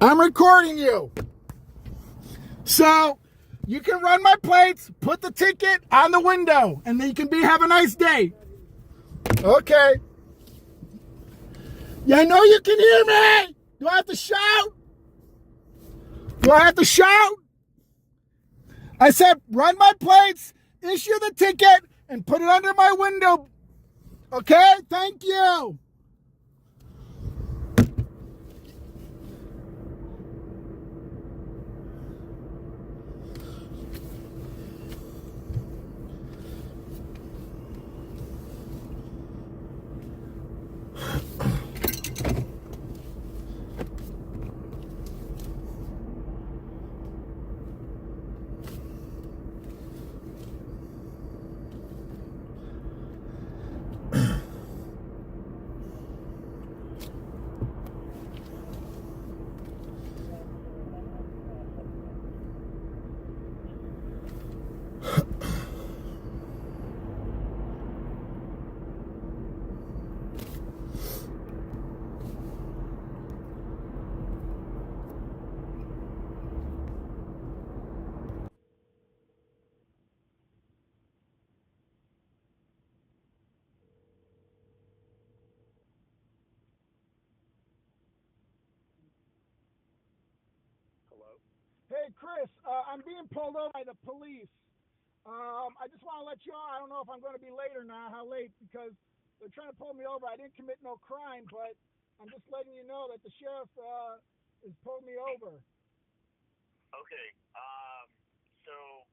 I'm recording you. So you can run my plates, put the ticket on the window, and then you can have a nice day. Okay. Yeah, I know you can hear me. Do I have to shout? Do I have to shout? I said, run my plates, issue the ticket, and put it under my window. Okay? Thank you. Hey, Chris, I'm being pulled over by the police. I just want to let you know, I don't know if I'm going to be late or not, how late, because they're trying to pull me over. I didn't commit no crime, but I'm just letting you know that the sheriff has pulled me over. Okay. So,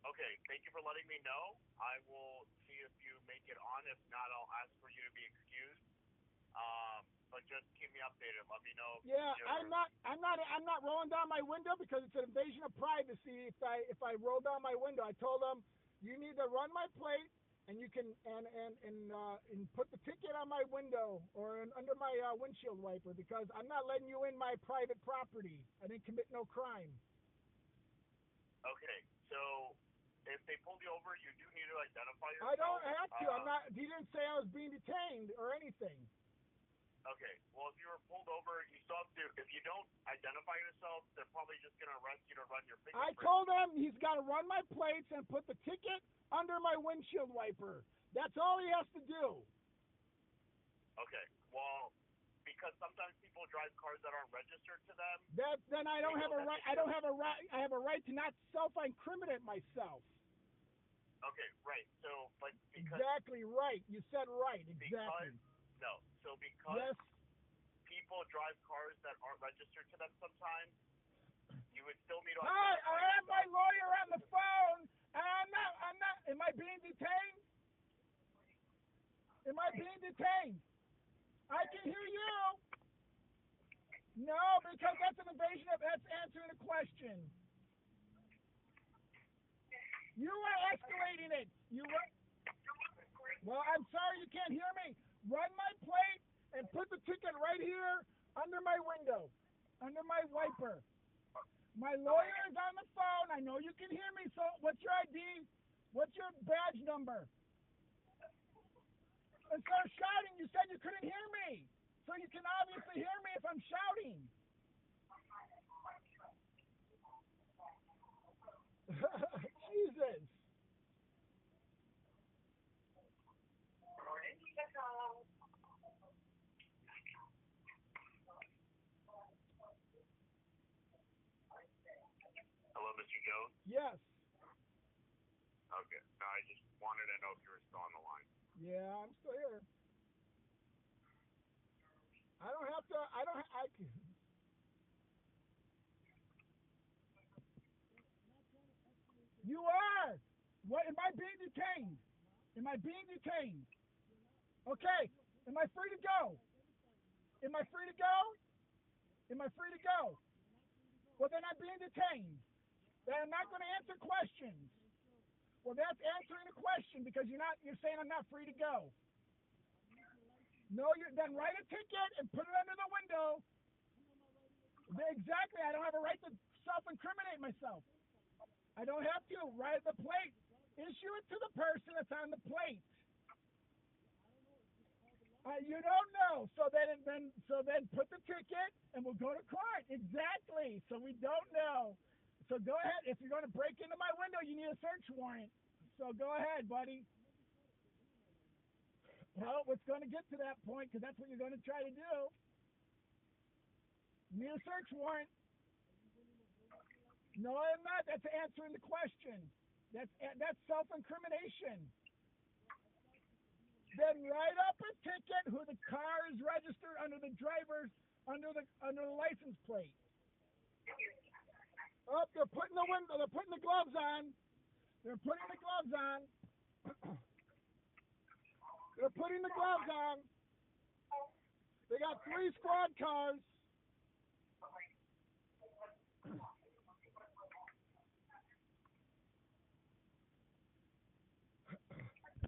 okay, thank you for letting me know. I will see if you make it on. If not, I'll ask for you to be excused. But just keep me updated. Let me know. Yeah, I'm not rolling down my window because it's an invasion of privacy. If I roll down my window, I told them you need to run my plate and you can and put the ticket on my window or under my windshield wiper because I'm not letting you in my private property. I didn't commit no crime. Okay, so if they pulled you over, you do need to identify yourself. I don't have to. I'm not. He didn't say I was being detained or anything. Okay, well, if you were pulled over, you still have to, if you don't identify yourself, they're probably just going to arrest you to run your fingerprints. I told him he's got to run my plates and put the ticket under my windshield wiper. That's all he has to do. Okay, well, because sometimes people drive cars that aren't registered to them. Then I don't have a right. I don't have a right. I have a right to not self-incriminate myself. Okay, right. So, but because exactly right. You said right. Exactly. Because yes. people drive cars that aren't registered to them sometimes, you would still need to. Hi, I have my lawyer on the phone. I'm not. Am I being detained? Am I being detained? I can hear you. No, because that's an invasion of. That's answering a question. You are escalating it. You were. Well, I'm sorry you can't hear me. Run my plate and put the ticket right here under my window, under my wiper. My lawyer is on the phone. I know you can hear me. So what's your ID? What's your badge number? Instead of shouting, you said you couldn't hear me. So you can obviously hear me if I'm shouting. Jesus. Hello, Mr. Jones? Yes. Okay. No, I just wanted to know if you were still on the line. Yeah, I'm still here. I don't have to. You are. What? Am I being detained? Am I being detained? Okay. Am I free to go? Am I free to go? Am I free to go? Well, then I'm being detained. Then I'm not going to answer questions. Well, that's answering a question because you're saying I'm not free to go. No, then write a ticket and put it under the window. Exactly. I don't have a right to self-incriminate myself. I don't have to. Write the plate. Issue it to the person that's on the plate. You don't know. So then put the ticket and we'll go to court. Exactly. So we don't know. So go ahead. If you're going to break into my window, you need a search warrant. So go ahead, buddy. Well, it's going to get to that point because that's what you're going to try to do. You need a search warrant. No, I'm not. That's answering the question. That's self-incrimination. Then write up a ticket who the car is registered under the license plate. Oh, they're putting the gloves on. They're putting the gloves on. They're putting the gloves on. They got 3 squad cars.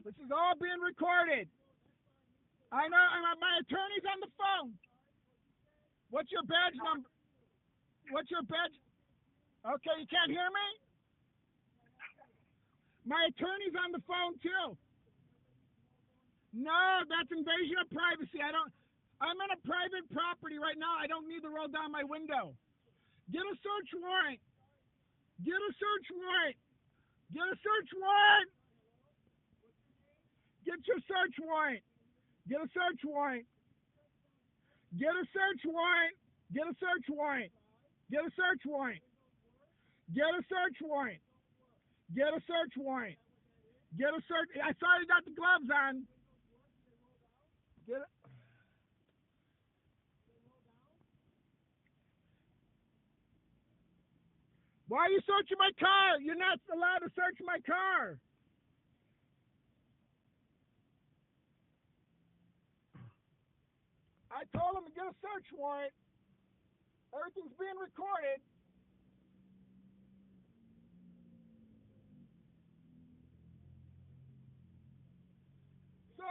This is all being recorded. I know. My attorney's on the phone. What's your badge number? What's your badge? Okay, you can't hear me? My attorney's on the phone too. No, that's invasion of privacy. I'm in a private property right now. I don't need to roll down my window. Get a search warrant. Get a search warrant. Get a search warrant. Get your search warrant. Get a search warrant. Get a search warrant. Get a search warrant. Get a search warrant. Get a search warrant. Get a search warrant. Get a search. I saw you got the gloves on. Get it. Why are you searching my car? You're not allowed to search my car. I told him to get a search warrant. Everything's being recorded. So,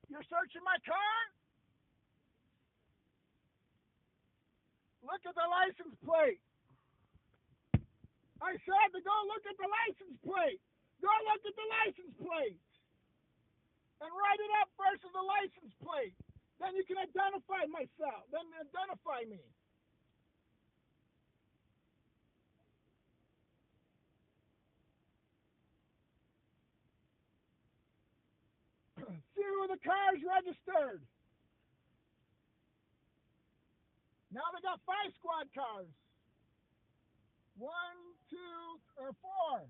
you're searching my car? Look at the license plate. I said to go look at the license plate. Go look at the license plate. And write it up versus the license plate. Then you can identify myself. Then identify me. See where the car's registered. Now they got 5 squad cars. 1, 2, or 4.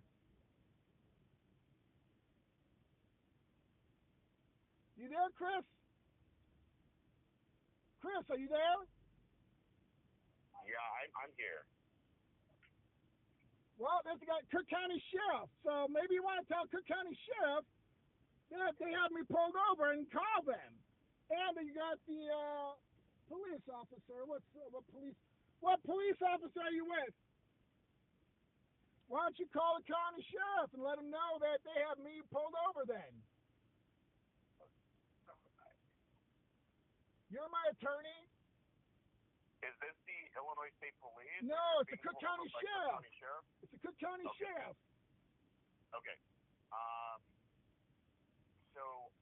You there, Chris? Chris, are you there? Yeah, I'm here. Well, there's the guy, Cook County Sheriff. So maybe you want to tell Cook County Sheriff that they have me pulled over and call them. And you got the police officer. What police officer are you with? Why don't you call the county sheriff and let them know that they have me pulled over then? You're my attorney? Is this the Illinois State Police? No, it's the Cook County Sheriff. It's the Cook County Sheriff. Okay. So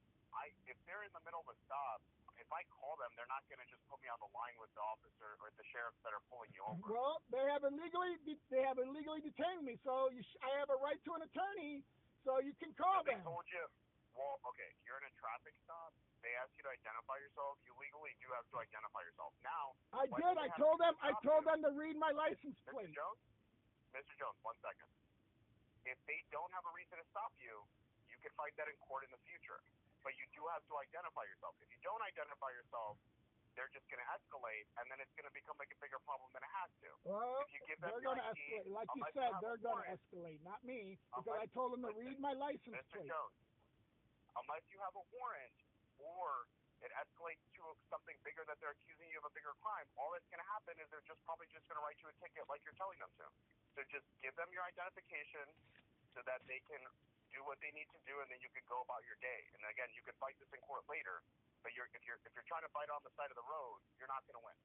if they're in the middle of a stop, if I call them, they're not going to just put me on the line with the officer or the sheriffs that are pulling you over. Well, they have illegally detained me, so I have a right to an attorney, so you can call them. They told you, well, okay, you're in a traffic stop. They ask you to identify yourself. You legally do have to identify yourself. Now, I did. I told them to read my license plate. Mr. Jones, 1 second. If they don't have a reason to stop you, you can fight that in court in the future. But you do have to identify yourself. If you don't identify yourself, they're just going to escalate, and then it's going to become like a bigger problem than it has to. Well, if you give them they're going to escalate. Like you said, they're going to escalate, not me, because I told them to read my license plate. Mr. Jones, unless you have a warrant or it escalates to something bigger that they're accusing you of a bigger crime, all that's going to happen is they're probably just going to write you a ticket like you're telling them to. So just give them your identification so that they can do what they need to do, and then you could go about your day. And again, you could fight this in court later, but if you're trying to fight on the side of the road, you're not going to win.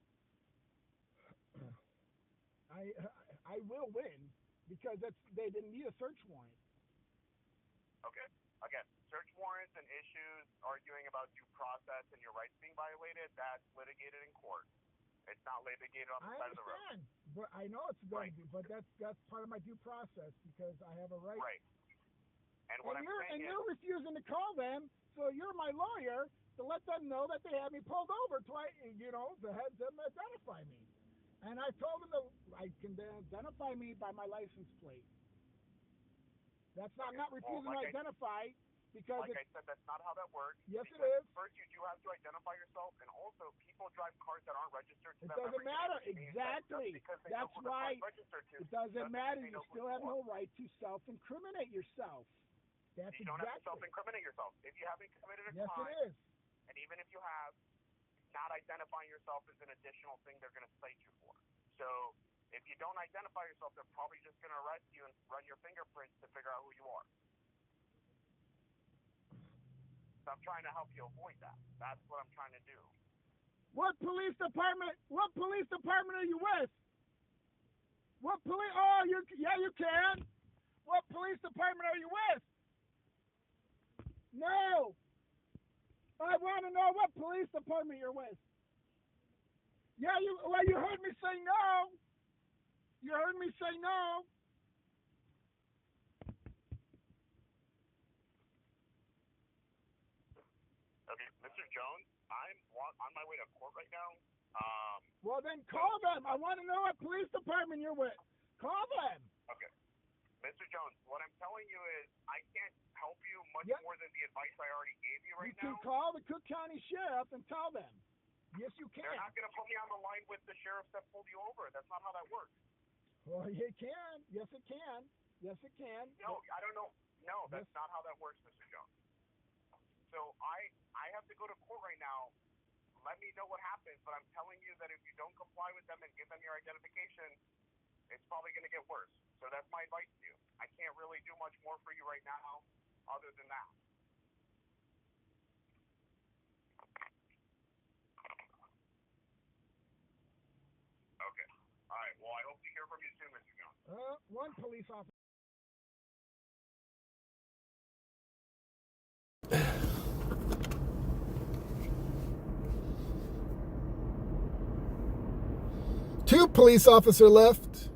I will win because they didn't need a search warrant. Okay. Again, search warrants and issues, arguing about due process and your rights being violated, that's litigated in court. It's not litigated on the side of the road. I understand, but I know it's going to be, but that's part of my due process because I have a right. Right. And what I'm saying is, you're refusing to call them, so you're my lawyer to let them know that they have me pulled over twice, to have them identify me. And I told them I can identify me by my license plate. That's not, I'm not refusing to identify because like I said, that's not how that works. Yes, it is. First, you do have to identify yourself, and also people drive cars that aren't registered to them. It doesn't matter. Exactly. That's right. It doesn't matter. You still have no right to self-incriminate yourself. That's you don't have to self-incriminate yourself. If you haven't committed a crime, yes, it is. And even if you have, not identifying yourself is an additional thing they're going to cite you for. So if you don't identify yourself, they're probably just going to arrest you and run your fingerprints to figure out who you are. So I'm trying to help you avoid that. That's what I'm trying to do. What police department are you with? What police? Oh, you can. What police department are you with? No. I want to know what police department you're with. Yeah, you heard me say no. You heard me say no. Okay, Mr. Jones, I'm on my way to court right now. Well, then call them. I want to know what police department you're with. Call them. Okay. Mr. Jones, what I'm telling you is I can't help you much more than the advice I already gave you right now. You can call the Cook County Sheriff and tell them. Yes, you can. They're not going to put me on the line with the sheriff that pulled you over. That's not how that works. Well, it can. Yes, it can. Yes, it can. No, I don't know. No, that's not how that works, Mr. Jones. So I have to go to court right now. Let me know what happens, but I'm telling you that if you don't comply with them and give them your identification, it's probably going to get worse. So that's my advice to you. I can't really do much more for you right now other than that. Okay. All right. Well, I hope to hear from you soon, Mr. Jones. One police officer. Two police officer left.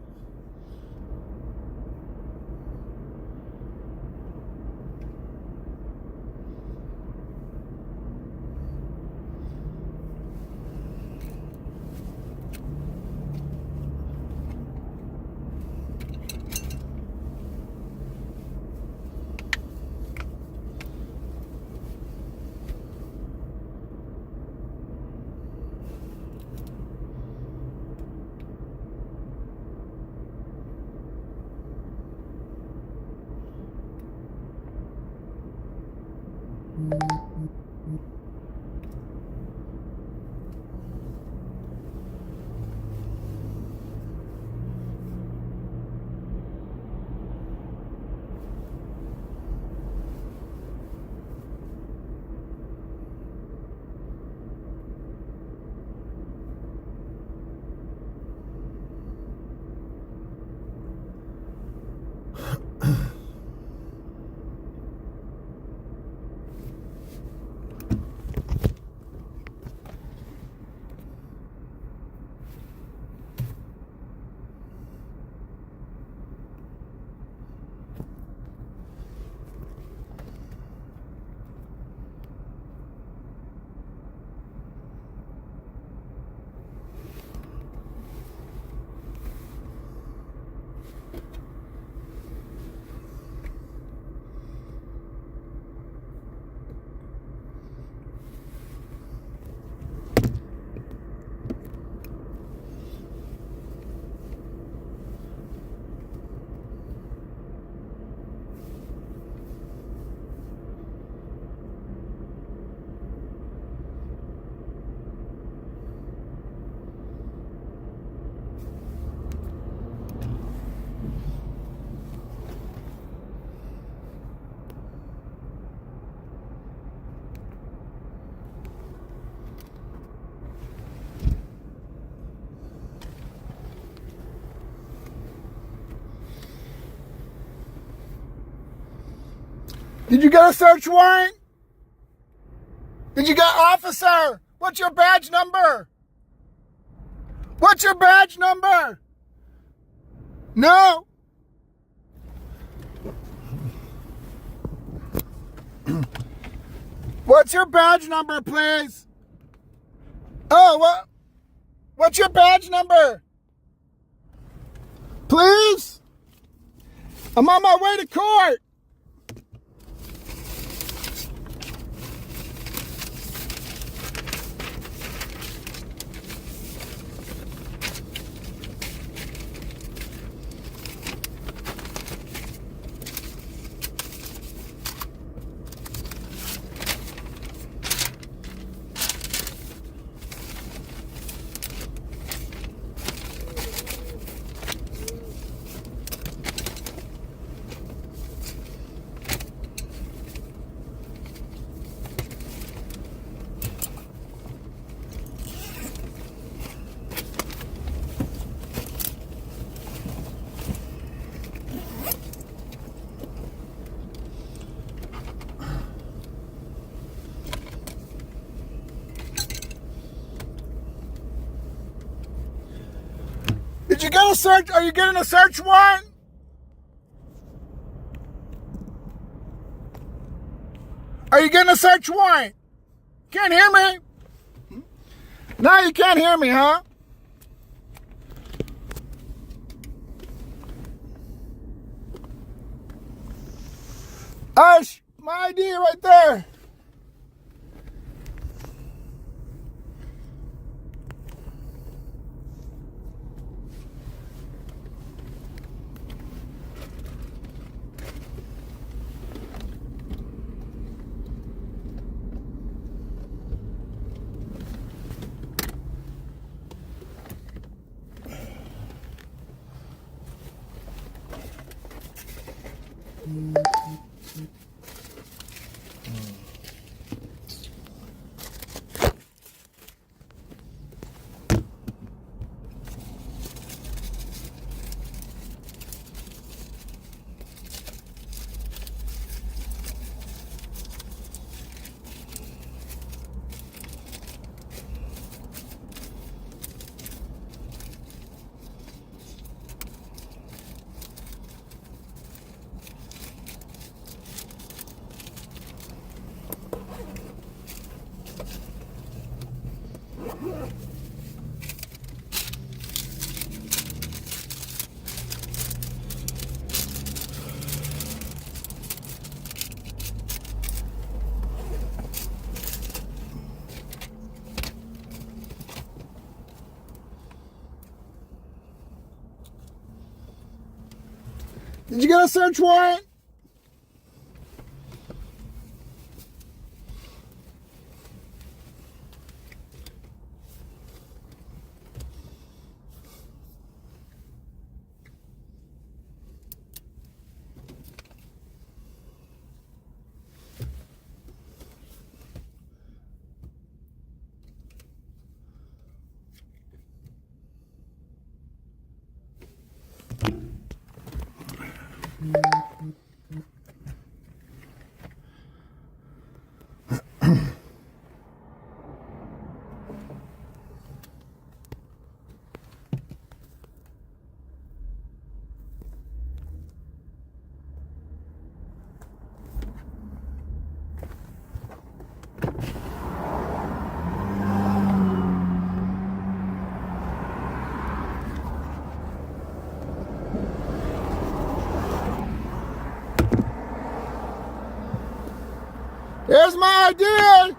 Did you get a search warrant? Did you get officer? What's your badge number? What's your badge number? No. What's your badge number, please? Oh, what? What's your badge number? Please? I'm on my way to court. Did you get a search? Are you getting a search warrant? Are you getting a search warrant? Can't hear me? Now you can't hear me, huh? Ash, my ID right there. Did you get a search warrant? Here's my ID.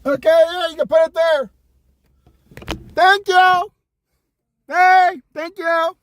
Okay, yeah, you can put it there. Thank you. Hey, thank you.